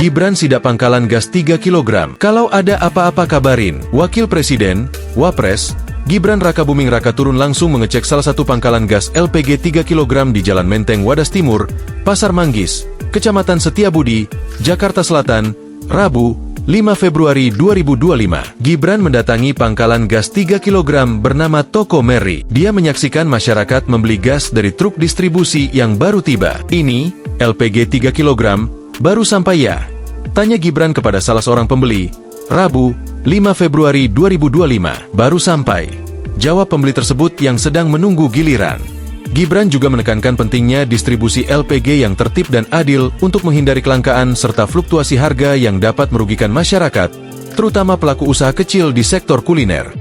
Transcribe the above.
Gibran sidak pangkalan gas 3 kg. Kalau ada apa-apa kabarin. Wakil Presiden, Wapres, Gibran Rakabuming Raka turun langsung mengecek salah satu pangkalan gas LPG 3 kg di Jalan Menteng Wadas Timur, Pasar Manggis, Kecamatan Setiabudi, Jakarta Selatan, Rabu, 5 Februari 2025. Gibran mendatangi pangkalan gas 3 kg bernama Toko Mary. Dia menyaksikan masyarakat membeli gas dari truk distribusi yang baru tiba. Ini, LPG 3 kg, baru sampai ya? Tanya Gibran kepada salah seorang pembeli. Rabu, 5 Februari 2025, baru sampai. Jawab pembeli tersebut yang sedang menunggu giliran. Gibran juga menekankan pentingnya distribusi LPG yang tertib dan adil untuk menghindari kelangkaan serta fluktuasi harga yang dapat merugikan masyarakat, terutama pelaku usaha kecil di sektor kuliner.